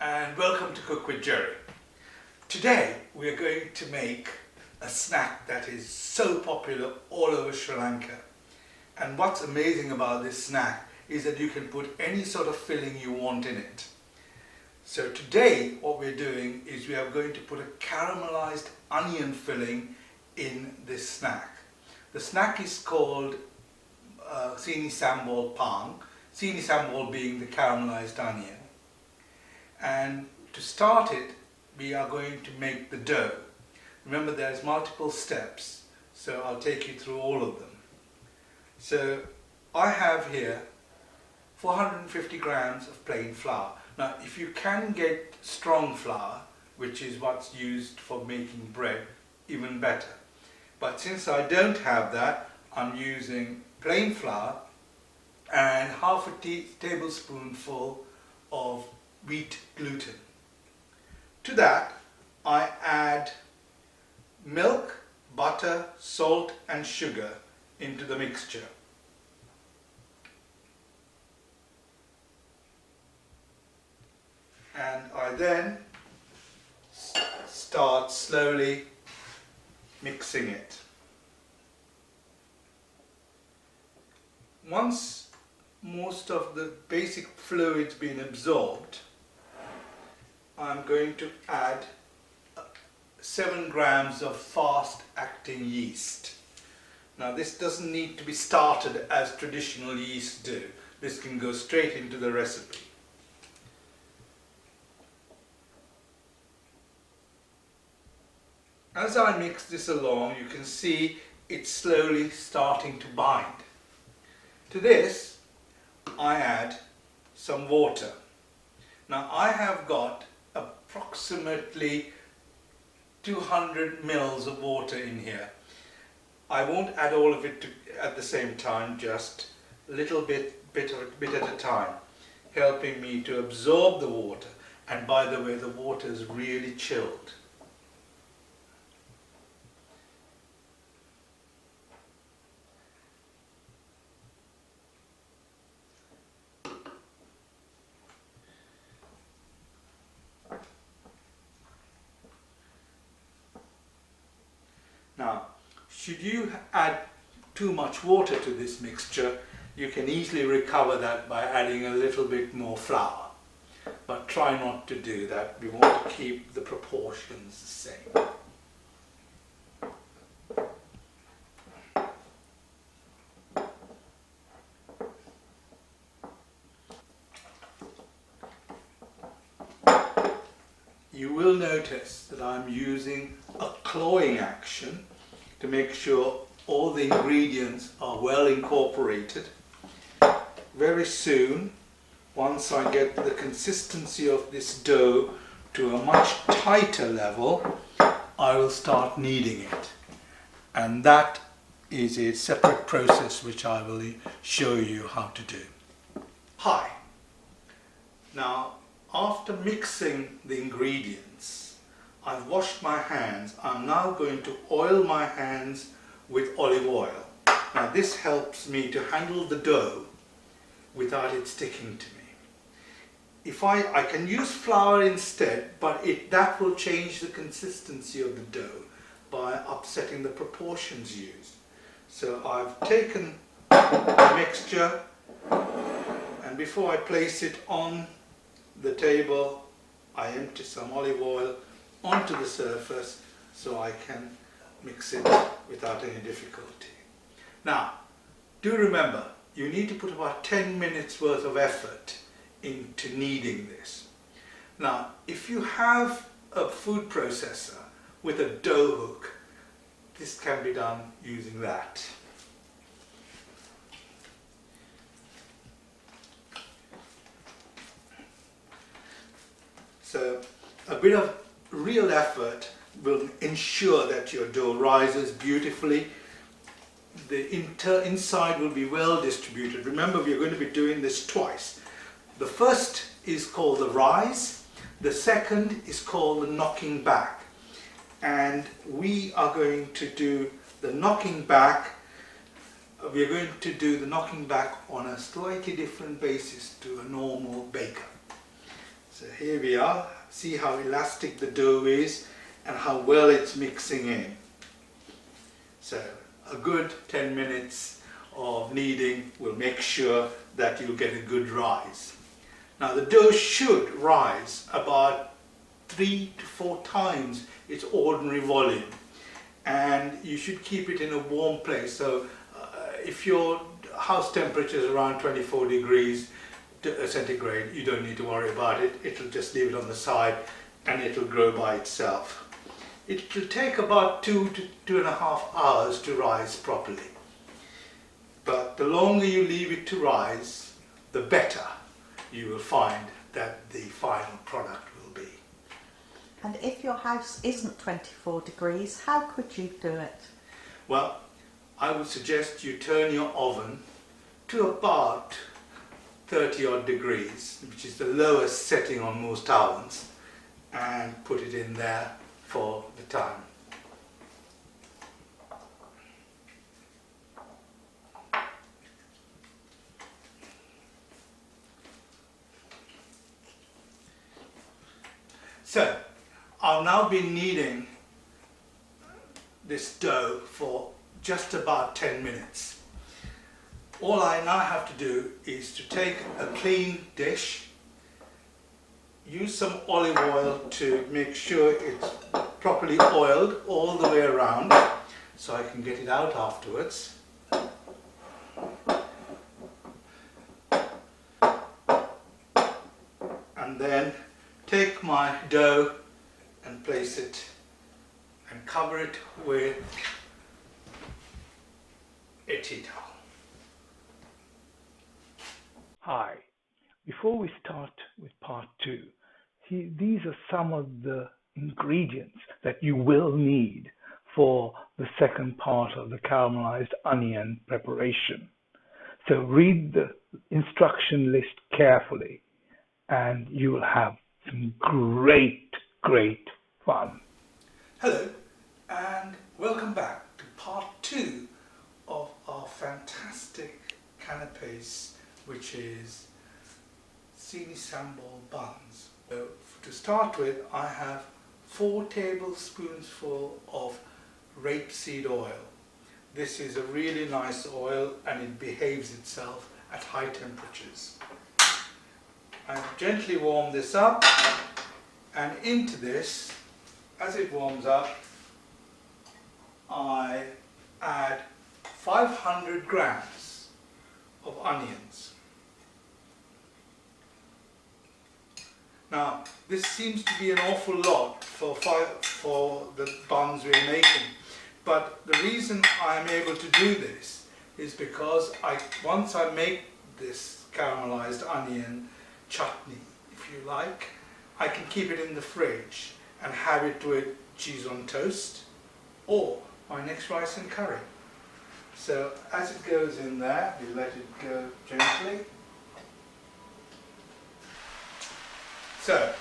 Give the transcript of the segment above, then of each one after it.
and welcome to Cook with Gerry. Today we are going to make a snack that is so popular all over Sri Lanka. And what's amazing about this snack is that you can put any sort of filling you want in it. So today what we're doing is we are going to put a caramelized onion filling in this snack. The snack is called Seni Sambol Paan, Seeni Sambol being the caramelized onion. And to start it, we are going to make the dough. Remember, there's multiple steps, so I'll take you through all of them. So I have here 450 grams of plain flour. Now, if you can get strong flour, which is what's used for making bread, even better. But since I don't have that, I'm using plain flour and half a tablespoonful of wheat gluten. To that, I add milk, butter, salt and sugar into the mixture. And I then start slowly mixing it. Once most of the basic fluid's been absorbed, I'm going to add 7 grams of fast-acting yeast. Now this doesn't need to be started as traditional yeast do. This can go straight into the recipe. As I mix this along, you can see it's slowly starting to bind. To this, I add some water. Now I have got approximately 200 mils of water in here. I won't add all of it at the same time, just a little bit at a time, helping me to absorb the water. And by the way, the water is really chilled. Now, should you add too much water to this mixture, you can easily recover that by adding a little bit more flour. But try not to do that. We want to keep the proportions the same. You will notice that I'm using a clawing action to make sure all the ingredients are well incorporated. Very soon, once I get the consistency of this dough to a much tighter level, I will start kneading it. And that is a separate process which I will show you how to do. Hi. Now, after mixing the ingredients, I've washed my hands. I'm now going to oil my hands with olive oil. Now this helps me to handle the dough without it sticking to me. If I can use flour instead, but that will change the consistency of the dough by upsetting the proportions used. So I've taken the mixture, and before I place it on the table, I empty some olive oil onto the surface so I can mix it without any difficulty. Now, do remember, you need to put about 10 minutes worth of effort into kneading this. Now, if you have a food processor with a dough hook, this can be done using that. So a bit of real effort will ensure that your dough rises beautifully. The inside will be well distributed. Remember, we are going to be doing this twice. The first is called the rise. The second is called the knocking back. And we are going to do the knocking back. We are going to do the knocking back on a slightly different basis to a normal baker. So here we are. See how elastic the dough is and how well it's mixing in. So a good 10 minutes of kneading will make sure that you get a good rise. Now the dough should rise about 3 to 4 times its ordinary volume, and you should keep it in a warm place. So if your house temperature is around 24 degrees centigrade, you don't need to worry about it. It'll just leave it on the side and it'll grow by itself. It will take about 2 to 2.5 hours to rise properly. But the longer you leave it to rise, the better you will find that the final product will be. And if your house isn't 24 degrees, how could you do it? Well, I would suggest you turn your oven to about 30 odd degrees, which is the lowest setting on most ovens, and put it in there for the time. So, I'll now be kneading this dough for just about 10 minutes. All I now have to do is to take a clean dish, use some olive oil to make sure it's properly oiled all the way around so I can get it out afterwards. And then take my dough and place it and cover it with a tea towel. Hi, before we start with part 2, these are some of the ingredients that you will need for the second part of the caramelized onion preparation. So read the instruction list carefully and you will have some great fun. Hello and welcome back to part 2 of our fantastic canapes, which is Seeni Sambol Buns. So to start with, I have 4 tablespoonsful of rapeseed oil. This is a really nice oil and it behaves itself at high temperatures. I gently warm this up, and into this, as it warms up, I add 500 grams of onions. Now, this seems to be an awful lot for the buns we're making, but the reason I'm able to do this is because once I make this caramelized onion chutney, if you like, I can keep it in the fridge and have it with cheese on toast or my next rice and curry. So as it goes in there, we let it go gently. So,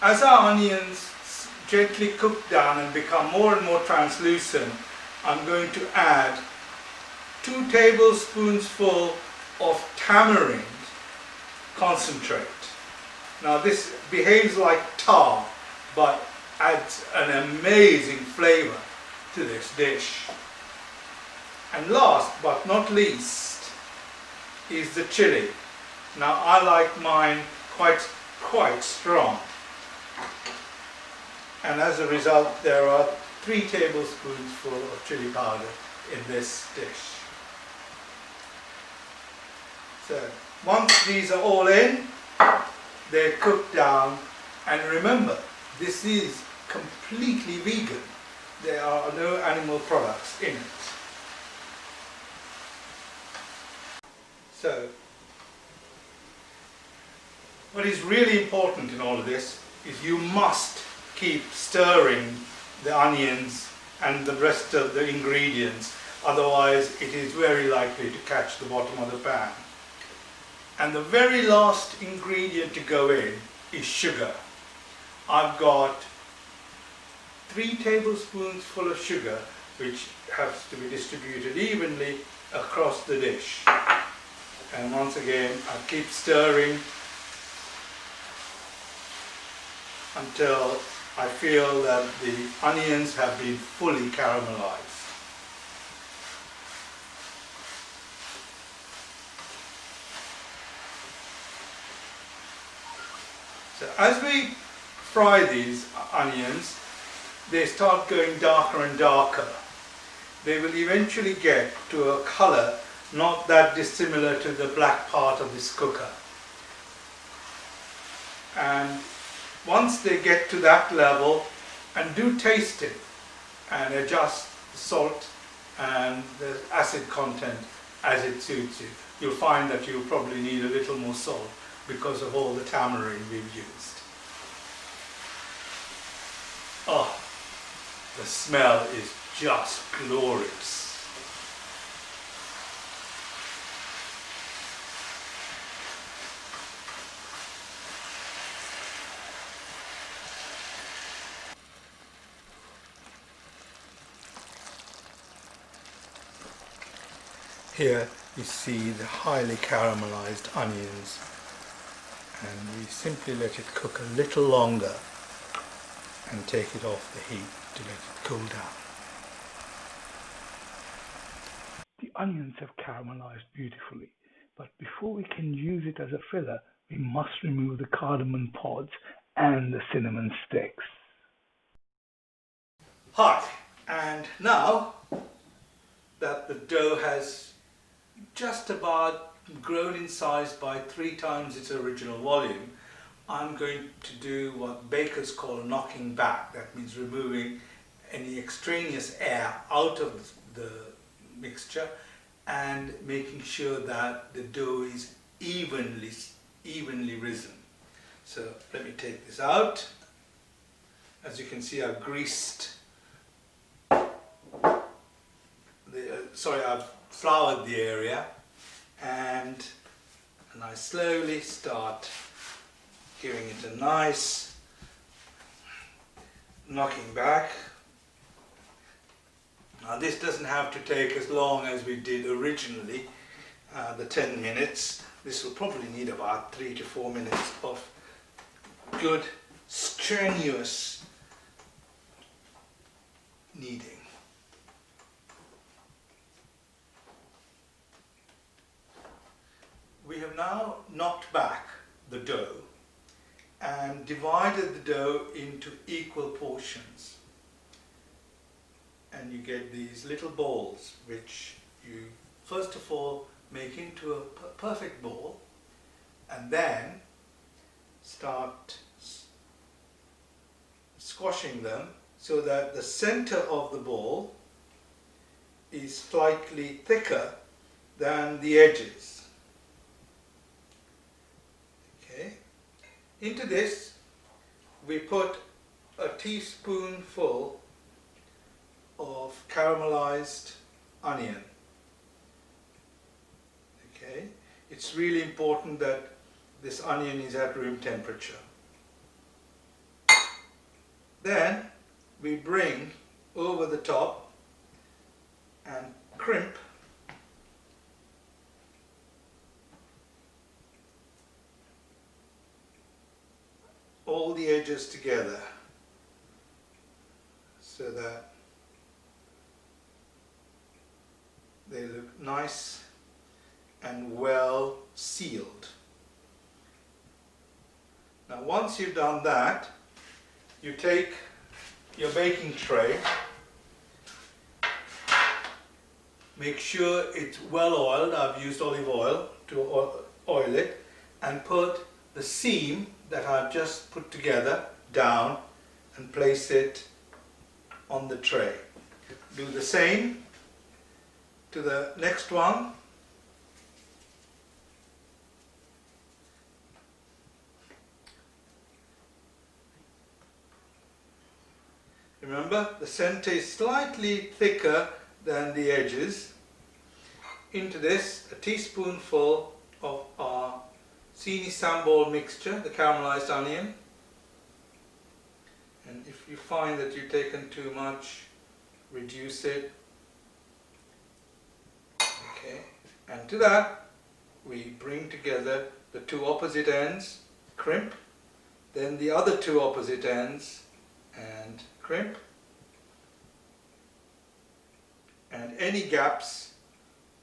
as our onions gently cook down and become more and more translucent, I'm going to add 2 tablespoonsful of tamarind concentrate. Now this behaves like tar, but adds an amazing flavor to this dish. And last but not least is the chili. Now I like mine quite strong, and as a result there are 3 tablespoons of chili powder in this dish. So once these are all in, they're cooked down, and remember, this is completely vegan. There are no animal products in it. So what is really important in all of this is you must keep stirring the onions and the rest of the ingredients, otherwise it is very likely to catch the bottom of the pan. And the very last ingredient to go in is sugar. I've got 3 tablespoons full of sugar, which has to be distributed evenly across the dish. And once again, I keep stirring until I feel that the onions have been fully caramelized. So as we fry these onions, they start going darker and darker. They will eventually get to a color not that dissimilar to the black part of this cooker. And once they get to that level, and do taste it and adjust the salt and the acid content as it suits you. You'll find that you'll probably need a little more salt because of all the tamarind we've used. Oh, the smell is just glorious. Here you see the highly caramelized onions, and we simply let it cook a little longer and take it off the heat to let it cool down. The onions have caramelized beautifully, but before we can use it as a filler, we must remove the cardamom pods and the cinnamon sticks. Hi, and now that the dough has just about grown in size by 3 times its original volume, I'm going to do what bakers call knocking back. That means removing any extraneous air out of the mixture and making sure that the dough is evenly risen. So let me take this out. As you can see, I've greased I've floured the area, and I slowly start giving it a nice knocking back. Now this doesn't have to take as long as we did originally, the 10 minutes. This will probably need about 3 to 4 minutes of good, strenuous kneading. We have now knocked back the dough and divided the dough into equal portions. And you get these little balls, which you first of all make into a perfect ball, and then start squashing them so that the center of the ball is slightly thicker than the edges. Okay. Into this we put a teaspoonful of caramelized onion. Okay. It's really important that this onion is at room temperature. Then we bring over the top and crimp all the edges together so that they look nice and well sealed. Now once you've done that, you take your baking tray, make sure it's well oiled. I've used olive oil to oil it, and put the seam that I've just put together down and place it on the tray. Do the same to the next one. Remember, the center is slightly thicker than the edges. Into this, a teaspoonful of our Seni Sambol mixture, the caramelized onion. And if you find that you've taken too much, reduce it. Okay. And to that, we bring together the two opposite ends, crimp, Then the other two opposite ends and crimp. And any gaps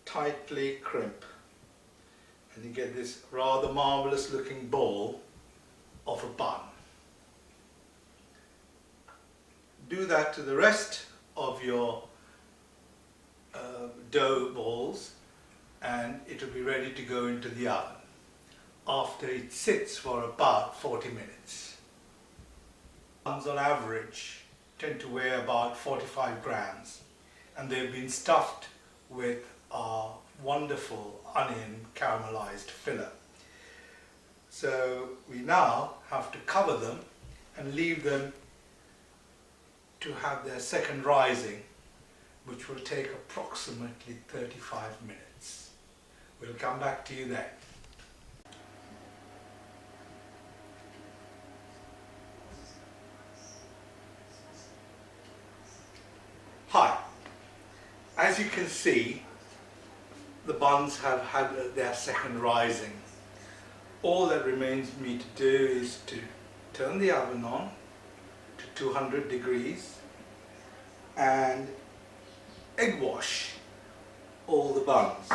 tightly crimp. And you get this rather marvelous looking ball of a bun. Do that to the rest of your dough balls and it will be ready to go into the oven after it sits for about 40 minutes. Buns on average tend to weigh about 45 grams and they've been stuffed with our wonderful onion caramelized filler. So we now have to cover them and leave them to have their second rising, which will take approximately 35 minutes. We'll come back to you then. Hi, as you can see, the buns have had their second rising. All that remains me to do is to turn the oven on to 200 degrees and egg wash all the buns.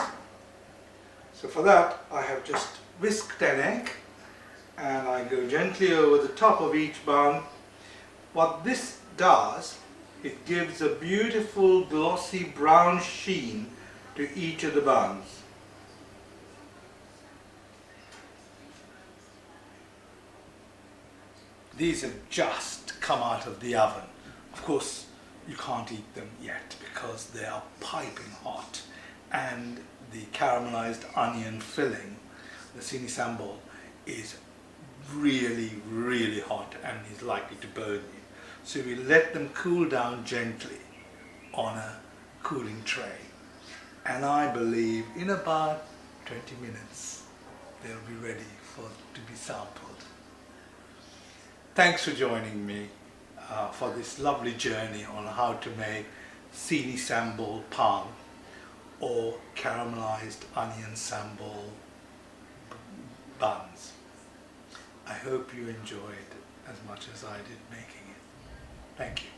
So for that I have just whisked an egg and I go gently over the top of each bun. What this does, it gives a beautiful glossy brown sheen to each of the buns. These have just come out of the oven. Of course, you can't eat them yet because they are piping hot and the caramelized onion filling, the Seni Sambol, is really hot and is likely to burn you. So we let them cool down gently on a cooling tray. And I believe in about 20 minutes they'll be ready to be sampled. Thanks for joining me for this lovely journey on how to make Seeni Sambol Paan or caramelized onion sambol buns. I hope you enjoyed as much as I did making it. Thank you.